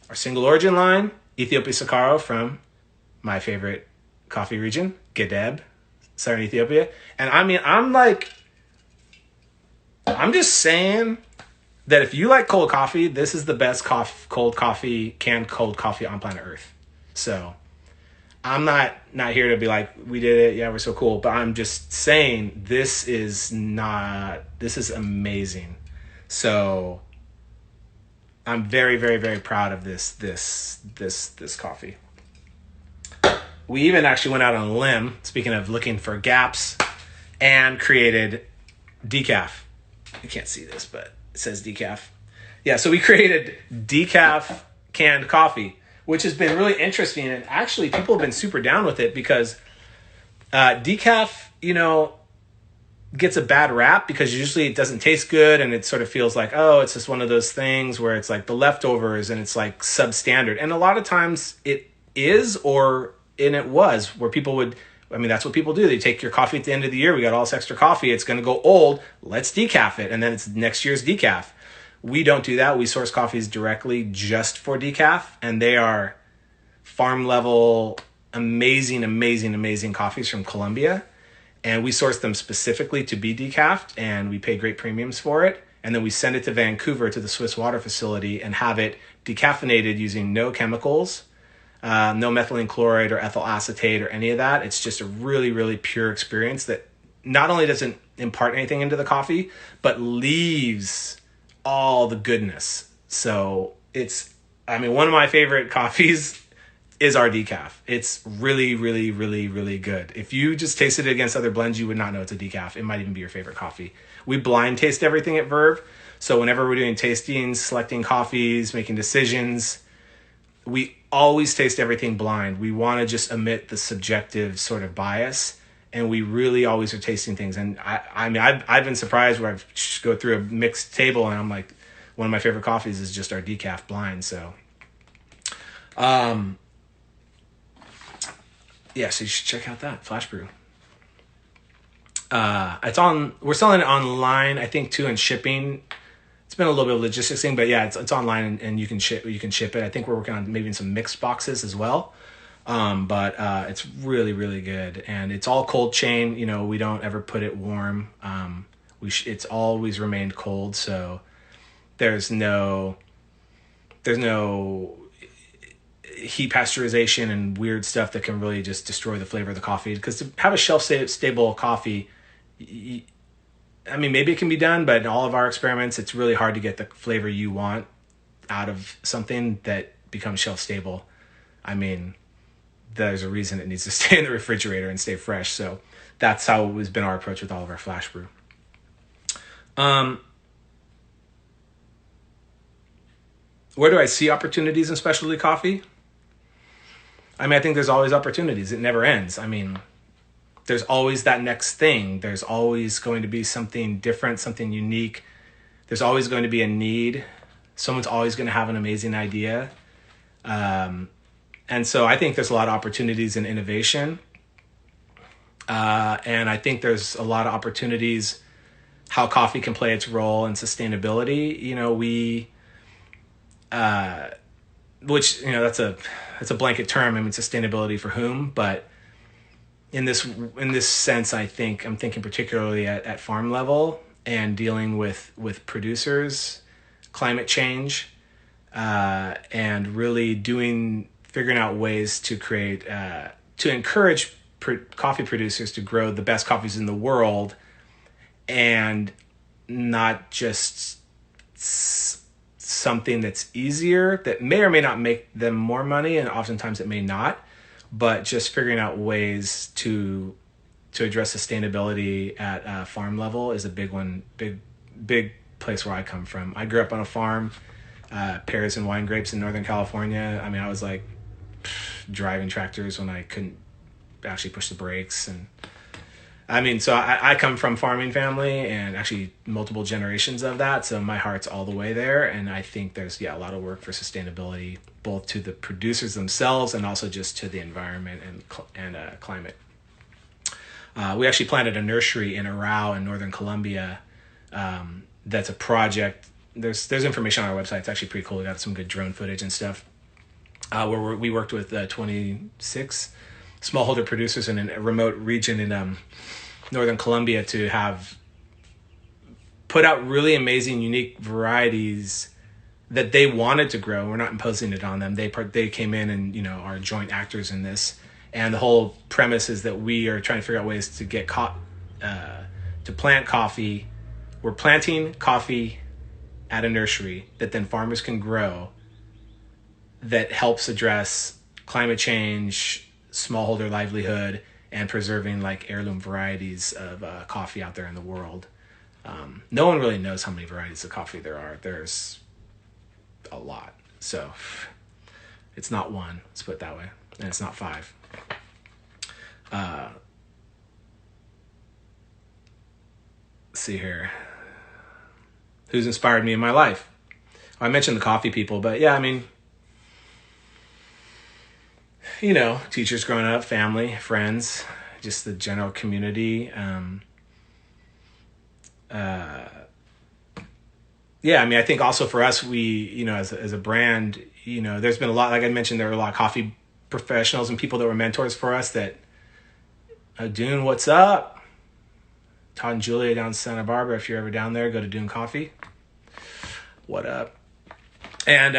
our single origin line, Ethiopia Sakaro, from my favorite coffee region, Gedeb, Southern Ethiopia. And I'm just saying that if you like cold coffee, this is the best canned cold coffee on planet Earth. So I'm not here to be like, we did it, yeah, we're so cool. But I'm just saying this is amazing. So I'm very, very, very proud of this coffee. we even actually went out on a limb, speaking of looking for gaps, and created decaf. You can't see this, but it says decaf. Yeah, so we created decaf canned coffee, which has been really interesting. And actually, people have been super down with it because decaf, gets a bad rap because usually it doesn't taste good and it sort of feels like, oh, it's just one of those things where it's like the leftovers and it's like substandard. And a lot of times it is, and it was, where people would, that's what people do. They take your coffee at the end of the year. We got all this extra coffee. It's going to go old. Let's decaf it. And then it's next year's decaf. We don't do that. We source coffees directly just for decaf. And they are farm level, amazing, amazing, amazing coffees from Colombia. And we source them specifically to be decafed, and we pay great premiums for it. And then we send it to Vancouver to the Swiss water facility and have it decaffeinated using no chemicals, no methylene chloride or ethyl acetate or any of that. It's just a really, really pure experience that not only doesn't impart anything into the coffee, but leaves all the goodness. So it's, one of my favorite coffees is our decaf. It's really, really, really, really good. If you just tasted it against other blends, you would not know it's a decaf. It might even be your favorite coffee. We blind taste everything at Verve. So whenever we're doing tastings, selecting coffees, making decisions, we always taste everything blind. We want to just omit the subjective sort of bias. And we really always are tasting things. And I've been surprised where I go through a mixed table and I'm like, one of my favorite coffees is just our decaf blind. So, yeah, so you should check out that Flash Brew. We're selling it online, I think, too, and shipping. It's been a little bit of a logistics thing, but yeah, it's online and you can ship it. I think we're working on maybe some mixed boxes as well. But it's really, really good. And it's all cold chain. We don't ever put it warm. It's always remained cold. So there's no heat pasteurization and weird stuff that can really just destroy the flavor of the coffee. Because to have a shelf-stable coffee, maybe it can be done, but in all of our experiments, it's really hard to get the flavor you want out of something that becomes shelf-stable. There's a reason it needs to stay in the refrigerator and stay fresh. So that's how it has been our approach with all of our Flash Brew. Where do I see opportunities in specialty coffee? I think there's always opportunities. It never ends. There's always that next thing. There's always going to be something different, something unique. There's always going to be a need. Someone's always going to have an amazing idea. And so I think there's a lot of opportunities in innovation. And I think there's a lot of opportunities how coffee can play its role in sustainability. Which that's a blanket term. Sustainability for whom? But in this sense, I'm thinking particularly at farm level and dealing with producers, climate change, and really figuring out ways to create to encourage coffee producers to grow the best coffees in the world, and not just something that's easier that may or may not make them more money, and oftentimes it may not, but just figuring out ways to address sustainability at farm level is a big one, big place where I come from. I grew up on a farm, pears and wine grapes in Northern California. I was like driving tractors when I couldn't actually push the brakes. And so I come from farming family and actually multiple generations of that. So my heart's all the way there. And I think there's, a lot of work for sustainability, both to the producers themselves and also just to the environment and climate. We actually planted a nursery in Arao in Northern Colombia. That's a project. There's information on our website. It's actually pretty cool. We got some good drone footage and stuff. Where we worked with 26 smallholder producers in a remote region in Northern Colombia to have put out really amazing, unique varieties that they wanted to grow. We're not imposing it on them. They came in and are joint actors in this. And the whole premise is that we are trying to figure out ways to get to plant coffee. We're planting coffee at a nursery that then farmers can grow, that helps address climate change, smallholder livelihood and preserving like heirloom varieties of coffee out there in the world. No one really knows how many varieties of coffee there are. There's a lot. So it's not one, let's put it that way. And it's not five. Let's see here. Who's inspired me in my life? I mentioned the coffee people, but yeah, I mean, you know, teachers growing up, family, friends, just the general community. Yeah, I mean, I think also for us, we, you know, as a brand, you know, there's been a lot, like I mentioned, there were a lot of coffee professionals and people that were mentors for us that, Dune, what's up? Todd and Julia down in Santa Barbara. If you're ever down there, go to Dune Coffee. What up? And,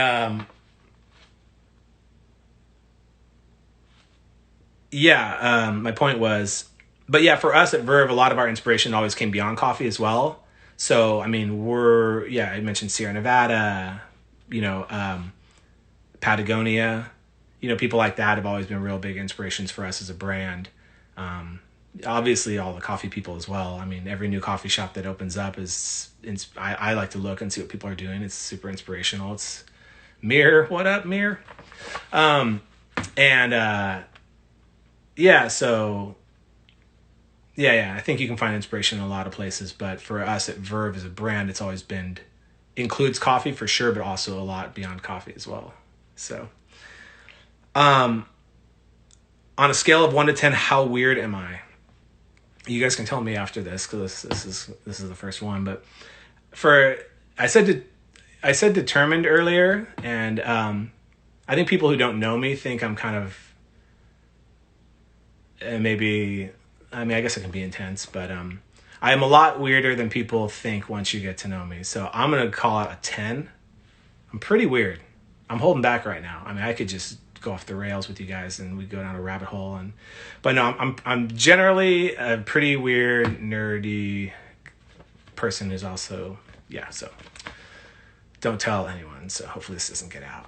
my point was, but yeah, for us at Verve, a lot of our inspiration always came beyond coffee as well. So, I mean, I mentioned Sierra Nevada, you know, Patagonia, you know, people like that have always been real big inspirations for us as a brand. Obviously all the coffee people as well. I mean, every new coffee shop that opens up I like to look and see what people are doing. It's super inspirational. It's Mir. What up, Mir? So I think you can find inspiration in a lot of places, but for us at Verve as a brand, it's always includes coffee for sure, but also a lot beyond coffee as well. So, on a scale of 1 to 10, how weird am I? You guys can tell me after this, because this is the first one. But I said determined earlier, and I think people who don't know me think I'm kind of maybe. I mean, I guess it can be intense, but I am a lot weirder than people think once you get to know me. So I'm gonna call it a 10. I'm pretty weird. I'm holding back right now. I mean, I could just go off the rails with you guys and we go down a rabbit hole, but no, I'm generally a pretty weird, nerdy person who's also, so don't tell anyone. So hopefully this doesn't get out.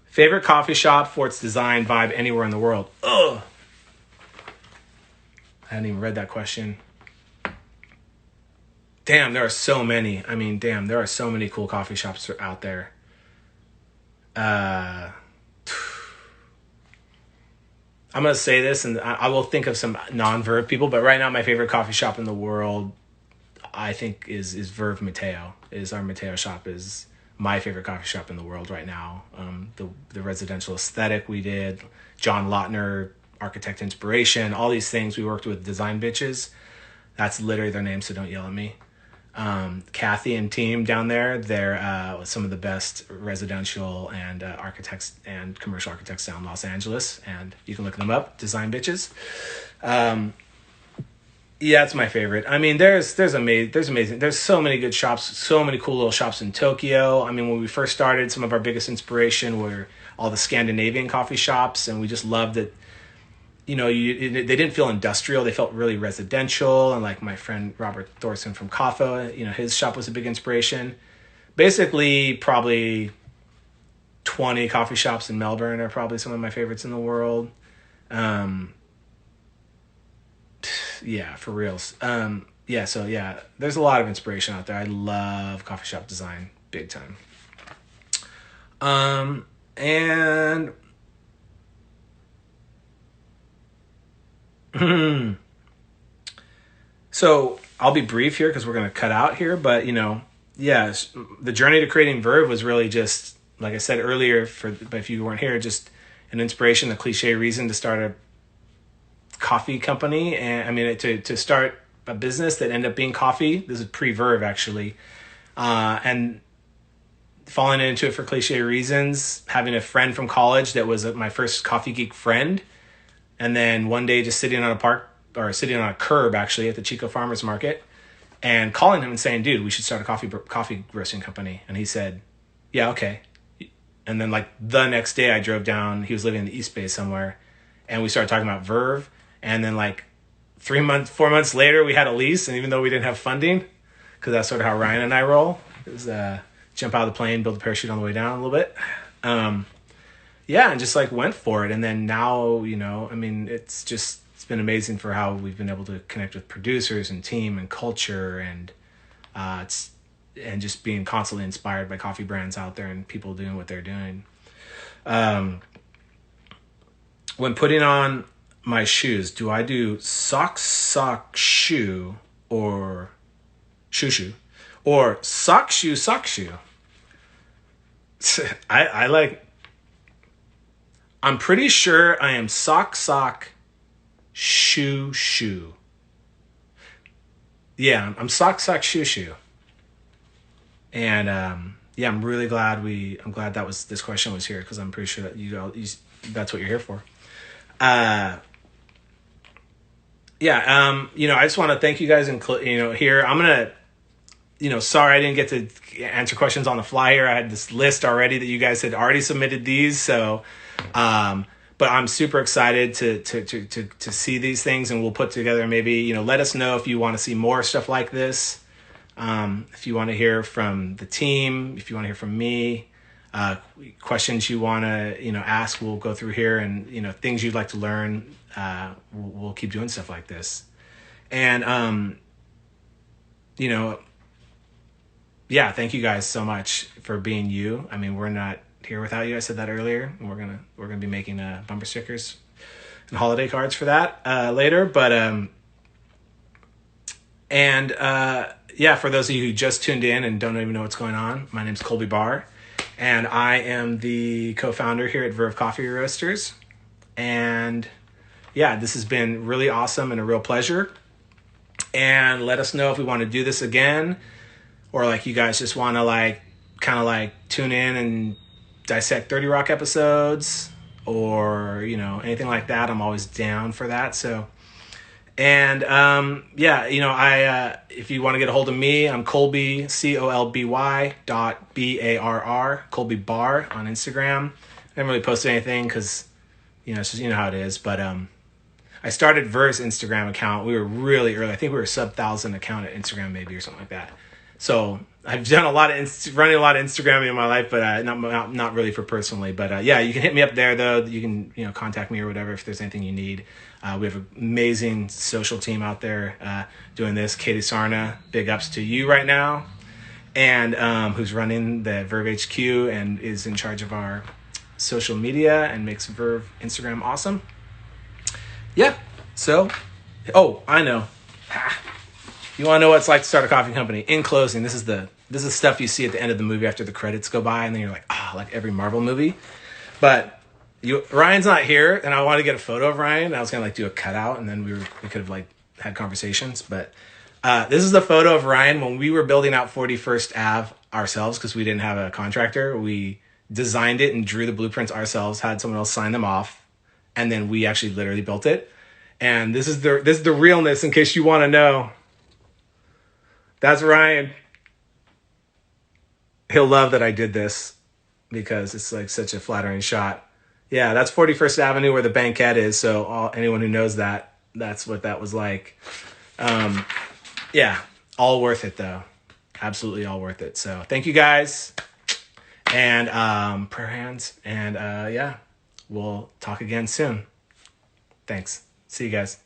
Favorite coffee shop for its design, vibe, anywhere in the world. Ugh. I hadn't even read that question. Damn, there are so many. I mean, there are so many cool coffee shops out there. I'm going to say this, and I will think of some non-Verve people, but right now my favorite coffee shop in the world, I think, is Verve Mateo. Our Mateo shop is my favorite coffee shop in the world right now. The residential aesthetic we did, John Lautner, architect inspiration, all these things. We worked with Design Bitches. That's literally their name, so don't yell at me. Kathy and team down there, they're some of the best residential and architects and commercial architects down in Los Angeles, and you can look them up, Design Bitches. It's my favorite. I mean, there's amazing. There's so many good shops, so many cool little shops in Tokyo. I mean, when we first started, some of our biggest inspiration were all the Scandinavian coffee shops, and we just loved that. You know, they didn't feel industrial. They felt really residential. And like my friend Robert Thorson from Kaffa, you know, his shop was a big inspiration. Basically, probably 20 coffee shops in Melbourne are probably some of my favorites in the world. For reals. There's a lot of inspiration out there. I love coffee shop design, big time. So I'll be brief here because we're going to cut out here, but the journey to creating Verve was really just, like I said earlier, but if you weren't here, just an inspiration, a cliche reason to start a coffee company. And I mean, to start a business that ended up being coffee. This is pre-Verve actually. And falling into it for cliche reasons, having a friend from college that was my first coffee geek friend. And then one day just sitting on a curb actually at the Chico Farmers Market and calling him and saying, dude, we should start a coffee roasting company. And he said, yeah, okay. And then like the next day I drove down, he was living in the East Bay somewhere, and we started talking about Verve. And then like 4 months later, we had a lease. And even though we didn't have funding, because that's sort of how Ryan and I roll, is jump out of the plane, build a parachute on the way down a little bit. yeah, and just like went for it. And then now, I mean, it's been amazing for how we've been able to connect with producers and team and culture, and and just being constantly inspired by coffee brands out there and people doing what they're doing. When putting on my shoes, do I do sock, shoe, or shoe, or sock, shoe? I'm pretty sure I am sock, shoe. Yeah, I'm sock, shoe. And yeah, I'm really glad this question was here, because I'm pretty sure that that's what you're here for. I just want to thank you guys, and here I'm gonna, sorry I didn't get to answer questions on the fly here. I had this list already that you guys had already submitted these, so but I'm super excited to see these things, and we'll put together, maybe, let us know if you want to see more stuff like this. If you want to hear from the team, if you want to hear from me, questions you want to, ask, we'll go through here, and, things you'd like to learn, we'll keep doing stuff like this. And, yeah, thank you guys so much for being you. I mean, we're not here without you. I said that earlier. We're gonna be making bumper stickers and holiday cards for that later. But yeah, for those of you who just tuned in and don't even know what's going on, my name's Colby Barr, and I am the co-founder here at Verve Coffee Roasters. And yeah, this has been really awesome and a real pleasure. And let us know if we want to do this again, or like you guys just want to kind of tune in and dissect 30 Rock episodes, or anything like that. I'm always down for that. So, and yeah, I if you want to get a hold of me, I'm Colby, COLBY .BARR, Colby Barr on Instagram. I haven't really posted anything because it's just how it is. But I started Verve's Instagram account. We were really early. I think we were sub 1,000 account at Instagram, maybe, or something like that. So I've done running a lot of Instagramming in my life, but not really for personally. But yeah, you can hit me up there though. You can contact me or whatever if there's anything you need. We have an amazing social team out there doing this. Katie Sarna, big ups to you right now, and who's running the Verve HQ and is in charge of our social media and makes Verve Instagram awesome. Yeah. So, I know. You want to know what it's like to start a coffee company? In closing, this is stuff you see at the end of the movie after the credits go by, and then you're like, like every Marvel movie. But Ryan's not here, and I wanted to get a photo of Ryan. I was gonna do a cutout, and then we could have had conversations. But this is the photo of Ryan when we were building out 41st Ave ourselves, because we didn't have a contractor. We designed it and drew the blueprints ourselves, had someone else sign them off, and then we actually literally built it. And this is the realness, in case you want to know. That's Ryan. He'll love that I did this, because it's such a flattering shot. Yeah, that's 41st Avenue where the banquette is. So anyone who knows that, that's what that was like. Yeah, all worth it though. Absolutely all worth it. So thank you guys. And prayer hands. And yeah, we'll talk again soon. Thanks. See you guys.